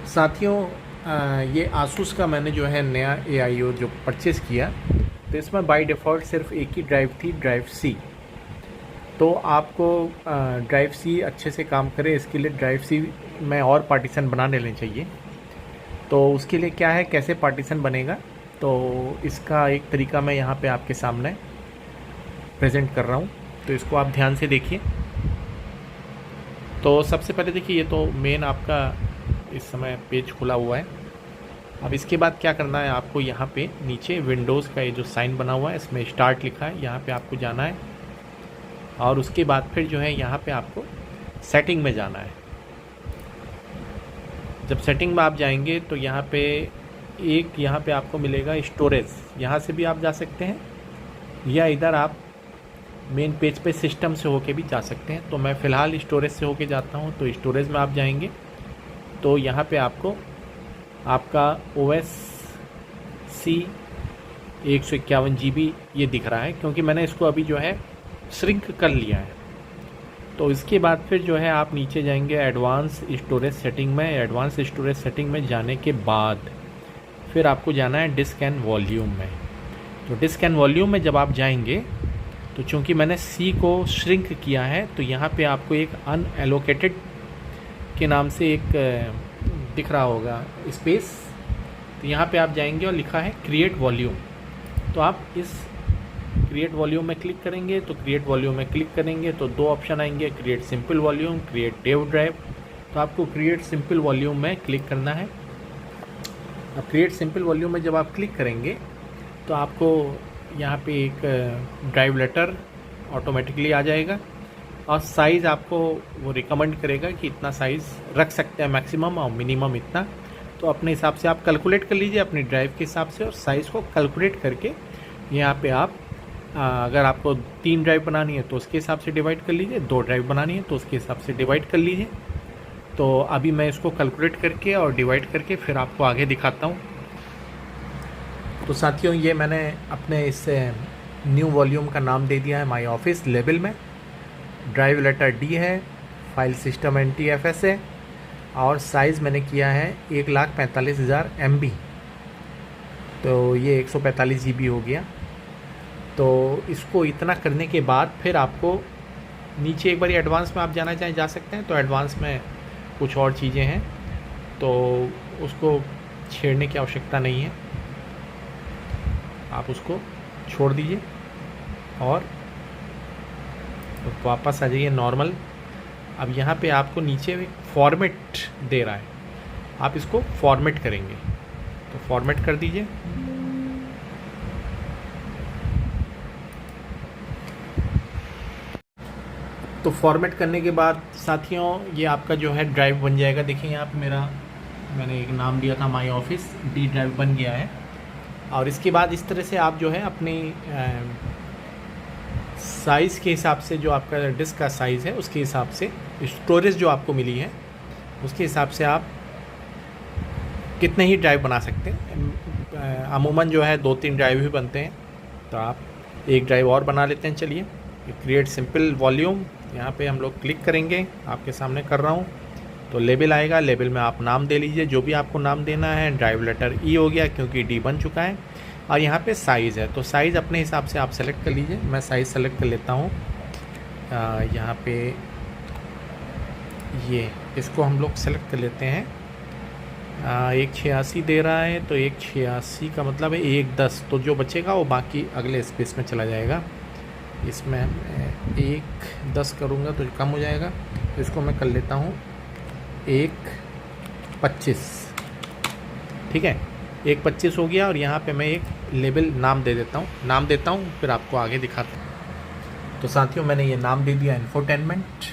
साथियों, ये आसूस का मैंने जो है नया AIO जो परचेज़ किया, तो इसमें बाय डिफ़ॉल्ट सिर्फ एक ही ड्राइव थी, ड्राइव C। तो आपको ड्राइव C अच्छे से काम करे, इसके लिए ड्राइव C में और पार्टीशन बना लेने चाहिए। तो उसके लिए क्या है, कैसे पार्टीशन बनेगा, तो इसका एक तरीका मैं यहाँ पे आपके सामने प्रेजेंट कर रहा हूँ। तो इसको आप ध्यान से देखिए। तो सबसे पहले देखिए, ये तो मेन आपका इस समय पेज खुला हुआ है। अब इसके बाद क्या करना है, आपको यहाँ पे नीचे विंडोज़ का ये जो साइन बना हुआ है, इसमें स्टार्ट लिखा है, यहाँ पे आपको जाना है। और उसके बाद फिर जो है यहाँ पे आपको सेटिंग में जाना है। जब सेटिंग में आप जाएंगे तो यहाँ पे यहाँ पे आपको मिलेगा स्टोरेज, यहाँ से भी आप जा सकते हैं, या इधर आप मेन पेज पे सिस्टम से होके भी जा सकते हैं। तो मैं फ़िलहाल स्टोरेज से होके जाता हूँ। तो स्टोरेज में आप जाएंगे तो यहाँ पे आपको आपका OS C 151 GB ये दिख रहा है, क्योंकि मैंने इसको अभी जो है श्रिंक कर लिया है। तो इसके बाद फिर जो है आप नीचे जाएंगे एडवांस स्टोरेज सेटिंग में। एडवांस स्टोरेज सेटिंग में जाने के बाद फिर आपको जाना है डिस्क एंड वॉल्यूम में। तो डिस्क एंड वॉल्यूम में जब आप जाएंगे तो चूंकि मैंने C को श्रिंक किया है, तो यहाँ पे आपको एक अनएलोकेटेड के नाम से एक दिख रहा होगा स्पेस। तो यहाँ पे आप जाएंगे और लिखा है क्रिएट वॉल्यूम। तो आप इस क्रिएट वॉल्यूम में क्लिक करेंगे। तो क्रिएट वॉल्यूम में क्लिक करेंगे तो दो ऑप्शन आएंगे, create simple volume, create dev drive. तो आपको क्रिएट सिंपल वॉल्यूम में क्लिक करना है। अब क्रिएट सिंपल वॉल्यूम में जब आप क्लिक करेंगे तो आपको यहाँ पे एक ड्राइव लेटर ऑटोमेटिकली आ जाएगा, और साइज़ आपको वो रिकमेंड करेगा कि इतना साइज़ रख सकते हैं मैक्सिमम और मिनिमम इतना। तो अपने हिसाब से आप कैलकुलेट कर लीजिए अपनी ड्राइव के हिसाब से, और साइज़ को कैलकुलेट करके यहाँ पे आप अगर आपको 3 ड्राइव बनानी है तो उसके हिसाब से डिवाइड कर लीजिए, 2 ड्राइव बनानी है तो उसके हिसाब से डिवाइड कर लीजिए। तो अभी मैं इसको कैलकुलेट करके और डिवाइड करके फिर आपको आगे दिखाता हूँ। तो साथियों, ये मैंने अपने इस न्यू वॉल्यूम का नाम दे दिया है माई ऑफिस लेबल में। ड्राइव लेटर D है, फाइल सिस्टम NTFS है, और साइज़ मैंने किया है 1,45,000 MB। तो ये 145 GB हो गया। तो इसको इतना करने के बाद फिर आपको नीचे एक बार एडवांस में आप जाना चाहें जा सकते हैं। तो एडवांस में कुछ और चीज़ें हैं, तो उसको छेड़ने की आवश्यकता नहीं है, आप उसको छोड़ दीजिए और वापस आ जाइए नॉर्मल। अब यहाँ पे आपको नीचे फॉर्मेट दे रहा है, आप इसको फॉर्मेट करेंगे। तो फॉर्मेट कर दीजिए। तो फॉर्मेट करने के बाद साथियों, ये आपका जो है ड्राइव बन जाएगा। देखिए यहाँ पे मैंने एक नाम दिया था माई ऑफिस, D ड्राइव बन गया है। और इसके बाद इस तरह से आप जो है अपनी साइज़ के हिसाब से, जो आपका डिस्क का साइज़ है उसके हिसाब से, स्टोरेज जो आपको मिली है उसके हिसाब से आप कितने ही ड्राइव बना सकते हैं। अमूमन जो है 2-3 ड्राइव ही बनते हैं, तो आप एक ड्राइव और बना लेते हैं। चलिए, क्रिएट सिंपल वॉल्यूम, यहाँ पे हम लोग क्लिक करेंगे, आपके सामने कर रहा हूँ। तो लेबल आएगा, लेबल में आप नाम दे लीजिए जो भी आपको नाम देना है। ड्राइव लेटर E हो गया क्योंकि D बन चुका है। और यहाँ पे साइज़ है, तो साइज़ अपने हिसाब से आप सेलेक्ट कर लीजिए। मैं साइज़ सेलेक्ट कर लेता हूँ। यहाँ पे ये इसको हम लोग सेलेक्ट कर लेते हैं। 186 दे रहा है, तो 186 का मतलब है 110। तो जो बचेगा वो बाकी अगले स्पेस में चला जाएगा। इसमें 110 करूँगा तो कम हो जाएगा, तो इसको मैं कर लेता हूँ 125। ठीक है, 125 हो गया। और यहाँ पे मैं एक लेबल नाम दे देता हूँ, फिर आपको आगे दिखाता हूँ। तो साथियों, मैंने ये नाम दे दिया infotainment,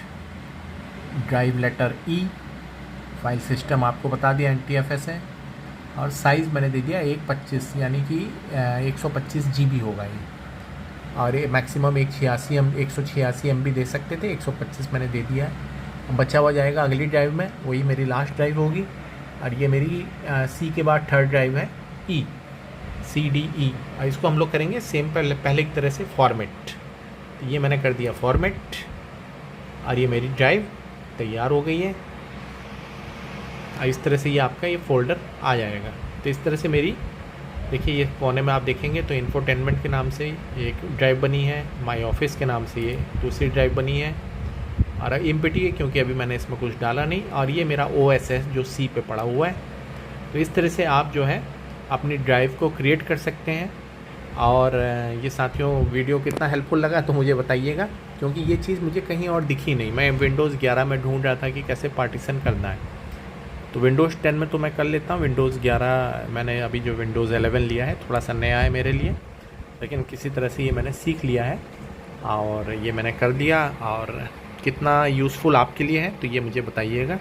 drive letter E, file system आपको बता दिया NTFS है, और साइज़ मैंने दे दिया 125, यानी कि 125 GB होगा ये। और ये मैक्सिमम 186 MB दे सकते थे, 125 मैंने दे दिया। बचा हुआ जाएगा अगली ड्राइव में, वही मेरी लास्ट ड्राइव होगी। और ये मेरी C के बाद थर्ड ड्राइव है E, CDE। और इसको हम लोग करेंगे सेम पहले की तरह से फॉर्मेट। तो ये मैंने कर दिया फॉर्मेट, और ये मेरी ड्राइव तैयार हो गई है। इस तरह से ये आपका ये फ़ोल्डर आ जाएगा। तो इस तरह से मेरी देखिए ये कोने में आप देखेंगे तो इन्फोटेनमेंट के नाम से एक ड्राइव बनी है, माय ऑफिस के नाम से ये दूसरी ड्राइव बनी है, और एम्प्टी है क्योंकि अभी मैंने इसमें कुछ डाला नहीं, और ये मेरा OSS जो C पे पड़ा हुआ है। तो इस तरह से आप जो है अपनी ड्राइव को क्रिएट कर सकते हैं। और ये साथियों वीडियो कितना हेल्पफुल लगा तो मुझे बताइएगा, क्योंकि ये चीज़ मुझे कहीं और दिखी नहीं। मैं विंडोज़ 11 में ढूंढ रहा था कि कैसे पार्टीशन करना है, तो विंडोज़ 10 में तो मैं कर लेता हूँ। विंडोज़ 11 मैंने अभी जो विंडोज़ 11 लिया है थोड़ा सा नया है मेरे लिए, लेकिन किसी तरह से ये मैंने सीख लिया है और ये मैंने कर दिया। और कितना यूज़फुल आपके लिए है तो ये मुझे बताइएगा।